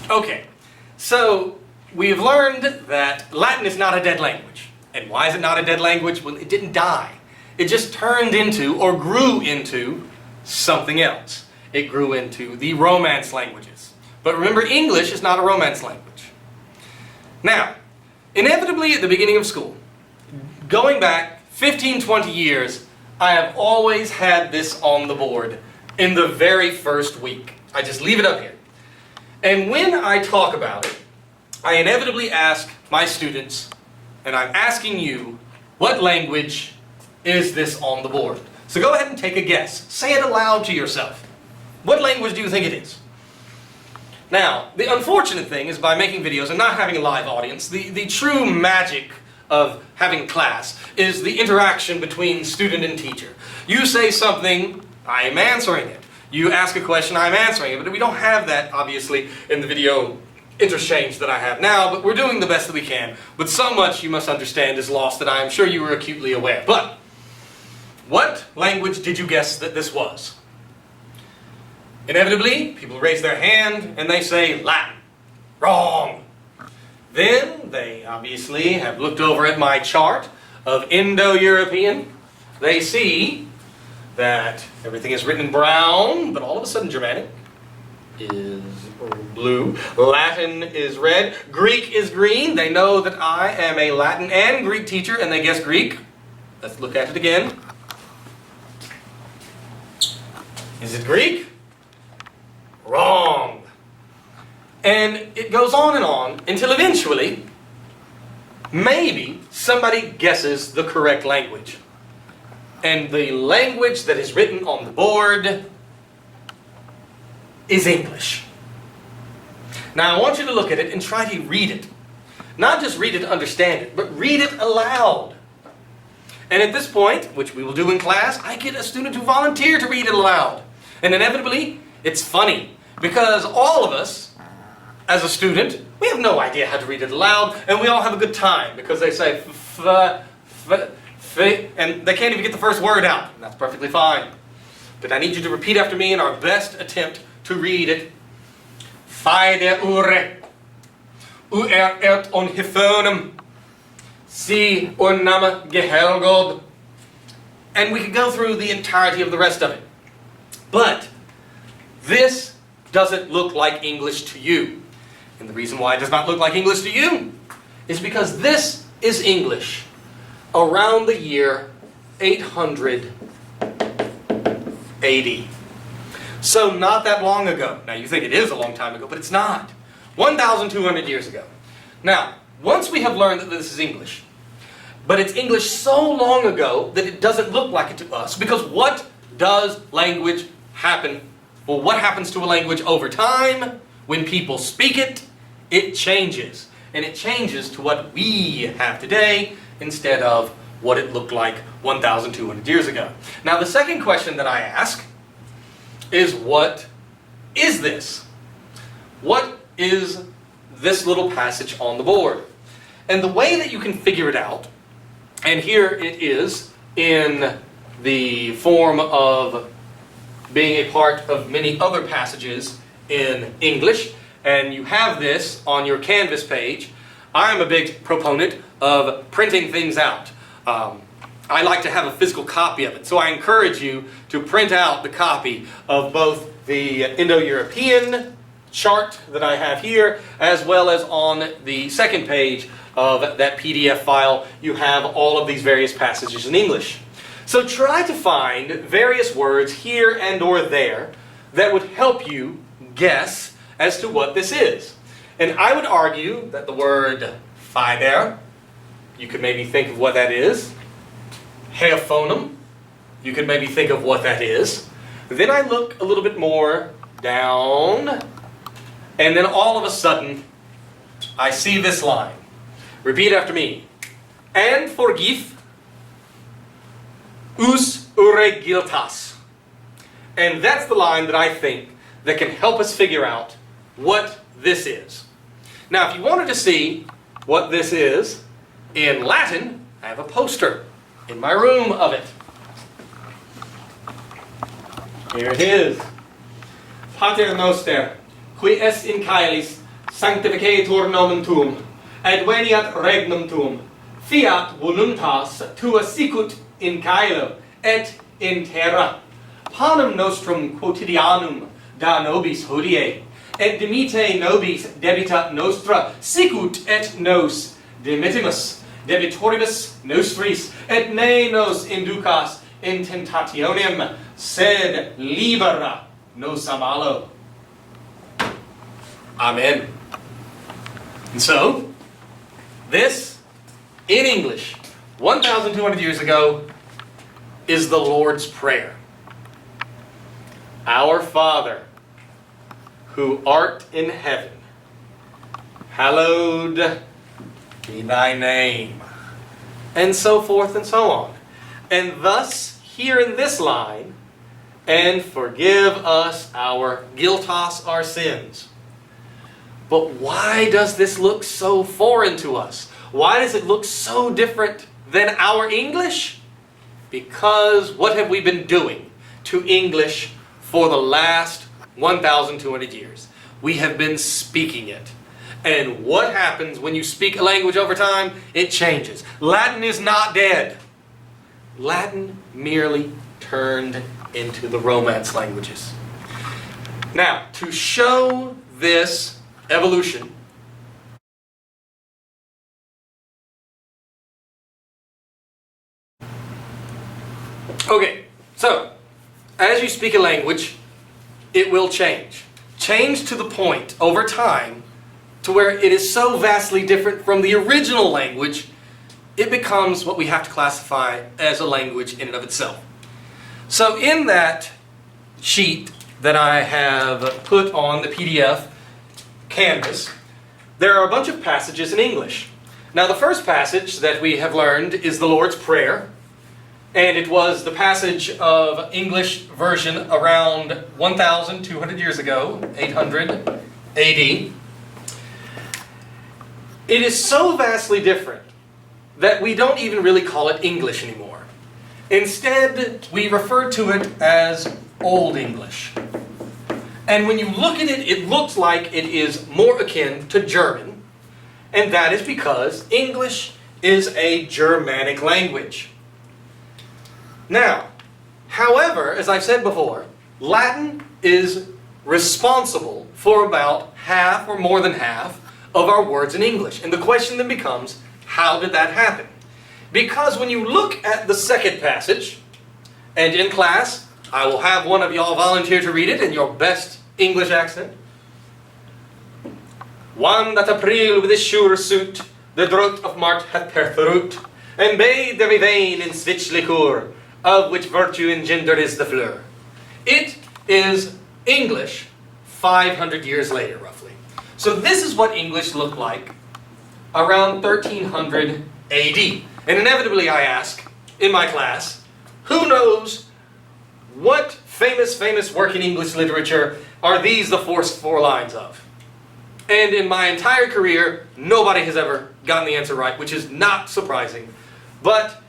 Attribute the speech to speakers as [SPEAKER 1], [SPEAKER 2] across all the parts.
[SPEAKER 1] Okay, so we've learned that Latin is not a dead language. And why is it not a dead language? Well, it didn't die. It just turned into, or grew into, something else. It grew into the Romance languages. But remember, English is not a Romance language. Now, inevitably at the beginning of school, going back 15, 20 years, I have always had this on the board in the very first week. I just leave it up here. And when I talk about it, I inevitably ask my students, and I'm asking you, what language is this on the board? So go ahead and take a guess. Say it aloud to yourself. What language do you think it is? Now, the unfortunate thing is by making videos and not having a live audience, the true magic of having class is the interaction between student and teacher. You say something, I am answering it. You ask a question, I'm answering it. But we don't have that, obviously, in the video interchange that I have now, but we're doing the best that we can. But so much, you must understand, is lost that I am sure you were acutely aware. But what language did you guess that this was? Inevitably, people raise their hand and they say Latin. Wrong. Then they obviously have looked over at my chart of Indo-European. They see that everything is written in brown, but all of a sudden Germanic is blue, Latin is red, Greek is green. They know that I am a Latin and Greek teacher, and they guess Greek. Let's look at it again. Is it Greek? Wrong. And it goes on until eventually, maybe somebody guesses the correct language. And the language that is written on the board is English. Now I want you to look at it and try to read it. Not just read it to understand it, but read it aloud. And at this point, which we will do in class, I get a student to volunteer to read it aloud. And inevitably, it's funny, because all of us, as a student, we have no idea how to read it aloud, and we all have a good time, because they say and they can't even get the first word out, and that's perfectly fine. But I need you to repeat after me in our best attempt to read it. Feide ure, et on hifönum, si unnam gehelgod. And we could go through the entirety of the rest of it. But this doesn't look like English to you. And the reason why it does not look like English to you is because this is English around the year 800 AD. So not that long ago. Now you think it is a long time ago, but it's not. 1,200 years ago. Now, once we have learned that this is English, but it's English so long ago that it doesn't look like it to us, because what does language happen? Well, what happens to a language over time? When people speak it, it changes. And it changes to what we have today instead of what it looked like 1,200 years ago. Now, the second question that I ask is, what is this? What is this little passage on the board? And the way that you can figure it out, and here it is in the form of being a part of many other passages in English, and you have this on your Canvas page. I'm a big proponent of printing things out. I like to have a physical copy of it, so I encourage you to print out the copy of both the Indo-European chart that I have here, as well as on the second page of that PDF file, you have all of these various passages in English. So try to find various words here and or there that would help you guess as to what this is. And I would argue that the word fider, you could maybe think of what that is. Heophonum, you could maybe think of what that is. Then I look a little bit more down, and then all of a sudden, I see this line. Repeat after me. And forgive us uregiltas. And that's the line that I think that can help us figure out what this is. Now, if you wanted to see what this is in Latin, I have a poster in my room of it. Here it is. Pater noster, qui es in caelis, sanctificator nomen tuum, adveniat regnum tuum, fiat voluntas tua sicut in caelo et in terra. Panem nostrum quotidianum da nobis hodie, et dimite nobis debita nostra, sicut et nos dimittimus debitoribus nostris, et ne nos inducas in tentationem, sed libera nos a malo. Amen. And so, this, in English, 1,200 years ago, is the Lord's Prayer. Our Father, who art in heaven, hallowed be thy name. And so forth and so on. And thus, here in this line, and forgive us our guiltos, our sins. But why does this look so foreign to us? Why does it look so different than our English? Because what have we been doing to English for the last 1,200 years? We have been speaking it. And what happens when you speak a language over time? It changes. Latin is not dead. Latin merely turned into the Romance languages. Now, to show this evolution, okay, so as you speak a language, it will change. Change to the point over time to where it is so vastly different from the original language, it becomes what we have to classify as a language in and of itself. So in that sheet that I have put on the PDF Canvas, there are a bunch of passages in English. Now the first passage that we have learned is the Lord's Prayer, and it was the passage of English version around 1,200 years ago, 800 AD. It is so vastly different that we don't even really call it English anymore. Instead, we refer to it as Old English. And when you look at it, it looks like it is more akin to German, and that is because English is a Germanic language. Now, however, as I've said before, Latin is responsible for about half or more than half of our words in English. And the question then becomes, how did that happen? Because when you look at the second passage, and in class, I will have one of y'all volunteer to read it in your best English accent. One that April with his sure suit, the drought of Mart hath perthroot, and bade every vein in switch liqueur, of which virtue engendered is the fleur. It is English 500 years later, roughly. So this is what English looked like around 1300 AD. And inevitably I ask, in my class, who knows what famous work in English literature are these the four lines of? And in my entire career, nobody has ever gotten the answer right, which is not surprising. But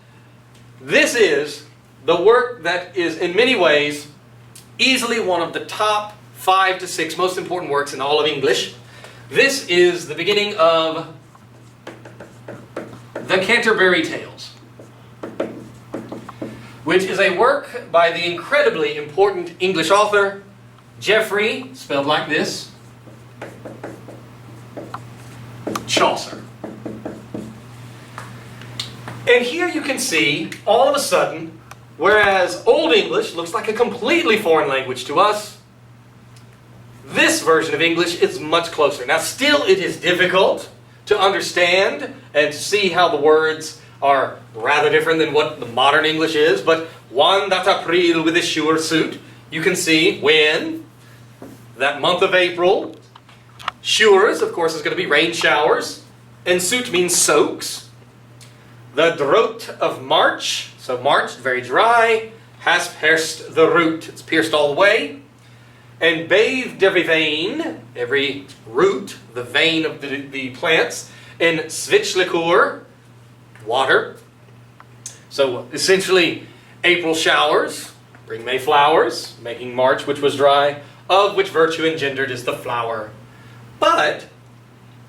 [SPEAKER 1] this is the work that is in many ways easily one of the top 5 to 6 most important works in all of English. This is the beginning of the Canterbury Tales, which is a work by the incredibly important English author, Geoffrey, spelled like this, Chaucer. And here you can see, all of a sudden, whereas Old English looks like a completely foreign language to us, this version of English is much closer. Now still it is difficult to understand and to see how the words are rather different than what the modern English is, but one that April with his sure suit, you can see when, that month of April, showers, of course, is going to be rain showers, and suit means soaks. The drought of March, so March, very dry, has pierced the root, it's pierced all the way, and bathed every vein, every root, the vein of the plants, in Svitchlikur, water. So essentially, April showers bring May flowers, making March, which was dry, of which virtue engendered is the flower. But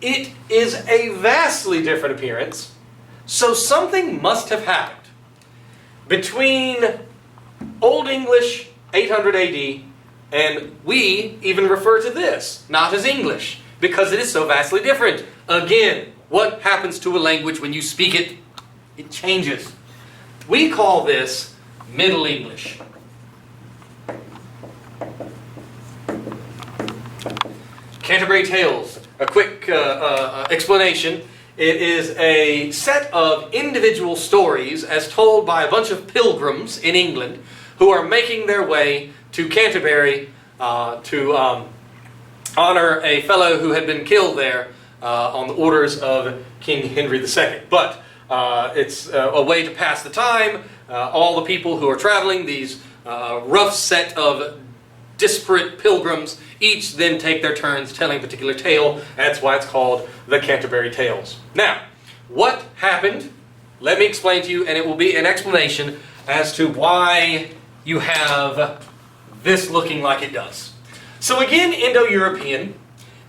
[SPEAKER 1] It is a vastly different appearance, so something must have happened between Old English 800 AD, and we even refer to this not as English because it is so vastly different. Again, what happens to a language when you speak it? It changes. We call this Middle English. Canterbury Tales, a quick explanation. It is a set of individual stories as told by a bunch of pilgrims in England who are making their way to Canterbury to honor a fellow who had been killed there on the orders of King Henry II. But it's a way to pass the time. All the people who are traveling, these rough set of disparate pilgrims, each then take their turns telling a particular tale. That's why it's called the Canterbury Tales. Now, what happened? Let me explain to you, and it will be an explanation as to why you have this looking like it does. So again, Indo-European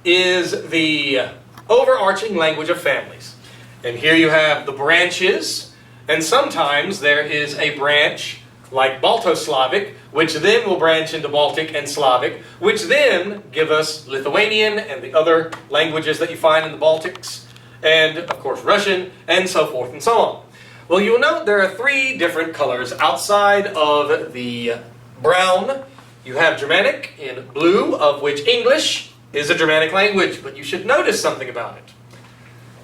[SPEAKER 1] is the overarching language of families. And here you have the branches, and sometimes there is a branch like Balto-Slavic, which then will branch into Baltic and Slavic, which then give us Lithuanian and the other languages that you find in the Baltics, and of course Russian, and so forth and so on. Well, you will note there are three different colors outside of the brown. You have Germanic in blue, of which English is a Germanic language, but you should notice something about it.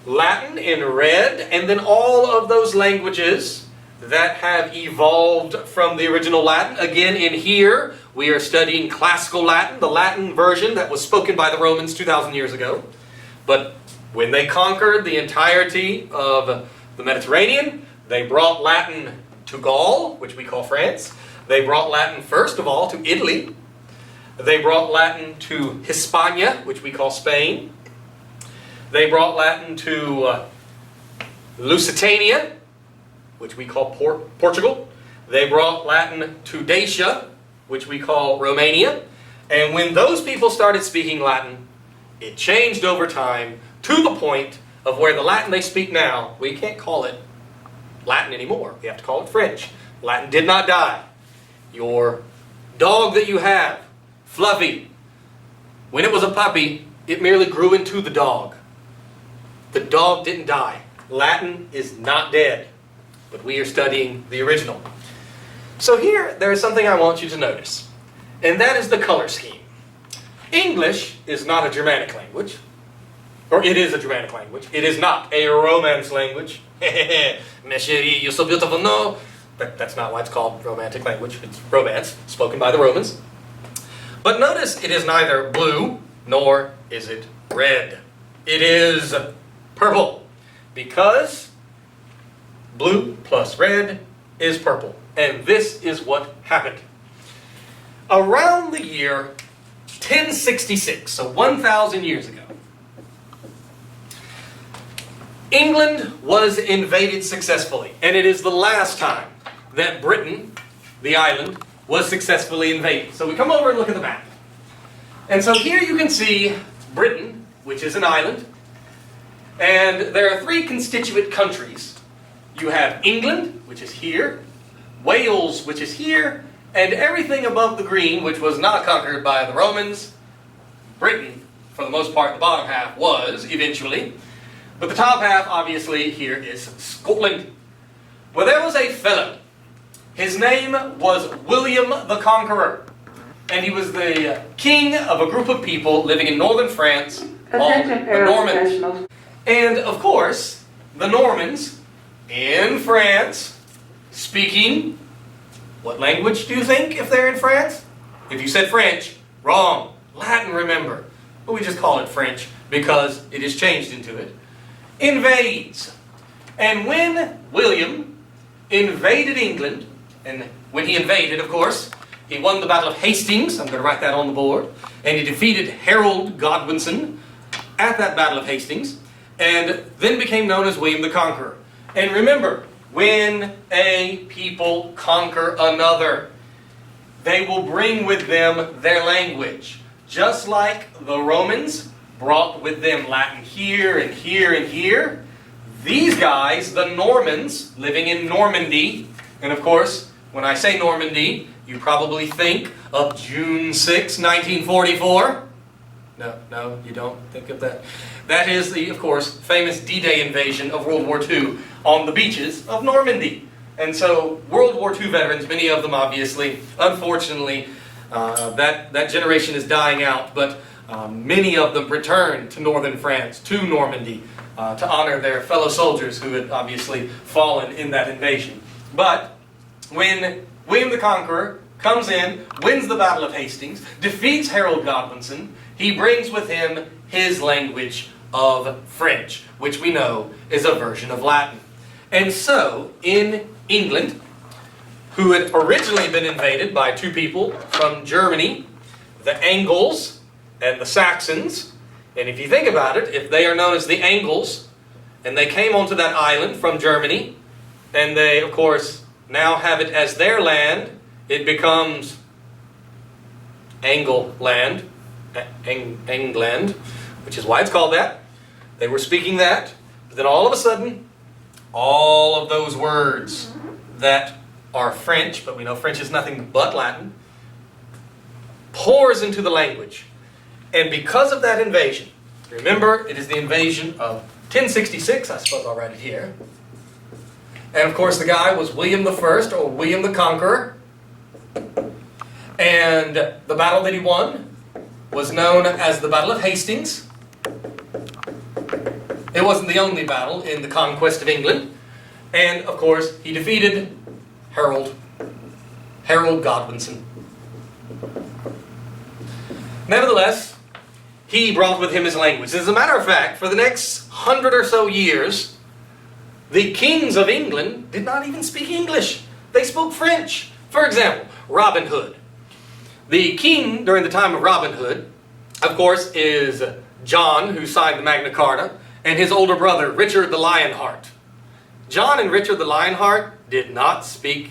[SPEAKER 1] Latin in red, and then all of those languages that have evolved from the original Latin. Again, in here, we are studying Classical Latin, the Latin version that was spoken by the Romans 2,000 years ago. But when they conquered the entirety of the Mediterranean, they brought Latin to Gaul, which we call France. They brought Latin, first of all, to Italy. They brought Latin to Hispania, which we call Spain. They brought Latin to Lusitania, which we call Portugal. They brought Latin to Dacia, which we call Romania. And when those people started speaking Latin, it changed over time to the point of where the Latin they speak now, we can't call it Latin anymore. We have to call it French. Latin did not die. Your dog that you have, Fluffy, when it was a puppy, it merely grew into the dog. The dog didn't die. Latin is not dead. But we are studying the original. So here, there is something I want you to notice, and that is the color scheme. English is not a Germanic language, or it is a Germanic language. It is not a Romance language. Ma chérie, you're so beautiful. No, that's not why it's called Romantic language. It's Romance, spoken by the Romans. But notice it is neither blue, nor is it red. It is purple, because blue plus red is purple. And this is what happened. Around the year 1066, so 1,000 years ago, England was invaded successfully. And it is the last time that Britain, the island, was successfully invaded. So we come over and look at the map. And so here you can see Britain, which is an island. And there are three constituent countries. You have England, which is here, Wales, which is here, and everything above the green, which was not conquered by the Romans. Britain, for the most part, the bottom half was, eventually. But the top half, obviously, here is Scotland. Well, there was a fellow. His name was William the Conqueror. And he was the king of a group of people living in northern France called the Normans. And, of course, the Normans in France, speaking, what language do you think if they're in France? If you said French, wrong. Latin, remember. But we just call it French because it is changed into it. Invades. And when William invaded England, and when he invaded, of course, he won the Battle of Hastings. I'm going to write that on the board. And he defeated Harold Godwinson at that Battle of Hastings, and then became known as William the Conqueror. And remember, when a people conquer another, they will bring with them their language. Just like the Romans brought with them Latin here and here and here. These guys, the Normans, living in Normandy, and of course, when I say Normandy, you probably think of June 6, 1944. No, you don't think of that. That is the, of course, famous D-Day invasion of World War II on the beaches of Normandy. And so, World War II veterans, many of them obviously, unfortunately, that generation is dying out, but many of them returned to northern France, to Normandy, to honor their fellow soldiers who had obviously fallen in that invasion. But when William the Conqueror comes in, wins the Battle of Hastings, defeats Harold Godwinson, he brings with him his language of French, which we know is a version of Latin. And so, in England, who had originally been invaded by two people from Germany, the Angles and the Saxons. And if you think about it, if they are known as the Angles, and they came onto that island from Germany, and they, of course, now have it as their land, it becomes Angleland, England, which is why it's called that. They were speaking that, but then all of a sudden, all of those words that are French, but we know French is nothing but Latin, pours into the language. And because of that invasion, remember, it is the invasion of 1066, I suppose I'll write it here. And of course the guy was William the First, or William the Conqueror. And the battle that he won was known as the Battle of Hastings. It wasn't the only battle in the conquest of England. And of course, he defeated Harold Godwinson. Nevertheless, he brought with him his language. As a matter of fact, for the next 100 or so years, the kings of England did not even speak English. They spoke French. For example, Robin Hood. The king during the time of Robin Hood, of course, is John, who signed the Magna Carta, and his older brother, Richard the Lionheart. John and Richard the Lionheart did not speak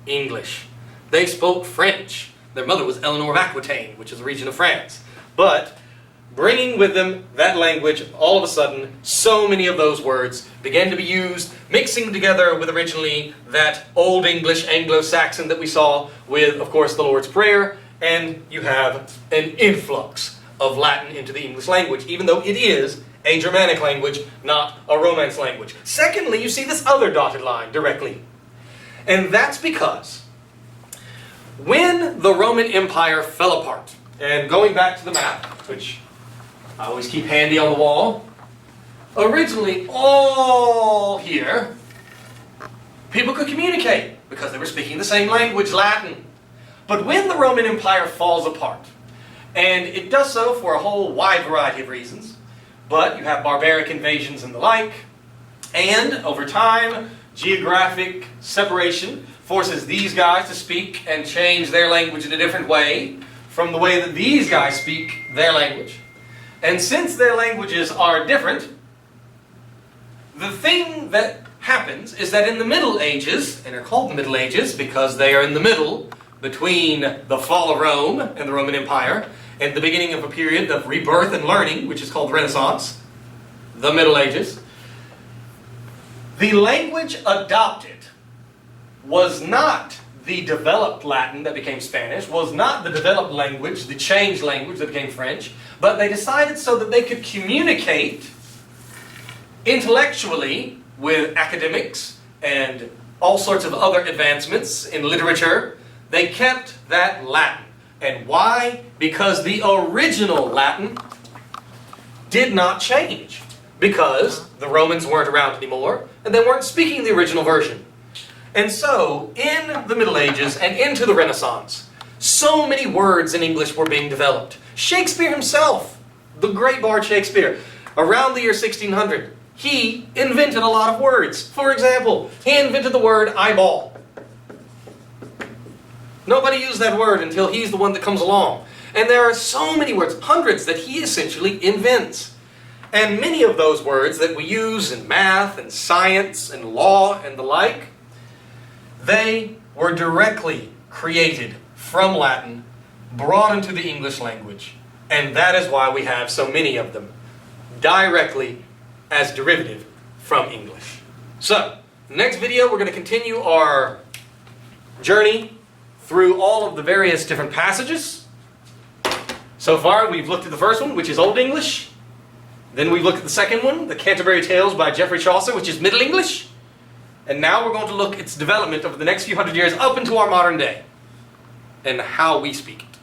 [SPEAKER 1] English. They spoke French. Their mother was Eleanor of Aquitaine, which is a region of France. But bringing with them that language, all of a sudden, so many of those words began to be used, mixing together with originally that Old English Anglo-Saxon that we saw with, of course, the Lord's Prayer, and you have an influx of Latin into the English language, even though it is a Germanic language, not a Romance language. Secondly, you see this other dotted line directly. And that's because when the Roman Empire fell apart, and going back to the map, which I always keep handy on the wall, originally all here, people could communicate because they were speaking the same language, Latin. But when the Roman Empire falls apart, and it does so for a whole wide variety of reasons, but you have barbaric invasions and the like, and over time, geographic separation forces these guys to speak and change their language in a different way from the way that these guys speak their language. And since their languages are different, the thing that happens is that in the Middle Ages, and they're called the Middle Ages because they are in the middle between the fall of Rome and the Roman Empire, and the beginning of a period of rebirth and learning, which is called the Renaissance, the Middle Ages, the language adopted was not the developed Latin that became Spanish, was not the developed language, the changed language that became French, but they decided so that they could communicate intellectually with academics and all sorts of other advancements in literature, they kept that Latin. And why? Because the original Latin did not change. Because the Romans weren't around anymore, and they weren't speaking the original version. And so, in the Middle Ages and into the Renaissance, so many words in English were being developed. Shakespeare himself, the great bard Shakespeare, around the year 1600, he invented a lot of words. For example, he invented the word eyeball. Nobody used that word until he's the one that comes along. And there are so many words, hundreds, that he essentially invents. And many of those words that we use in math and science and law and the like, they were directly created from Latin, brought into the English language. And that is why we have so many of them. directly as derivative from English. So, next video we're going to continue our journey through all of the various different passages. So far we've looked at the first one, which is Old English. Then we've looked at the second one, the Canterbury Tales by Geoffrey Chaucer, which is Middle English. And now we're going to look at its development over the next few hundred years up into our modern day and how we speak it.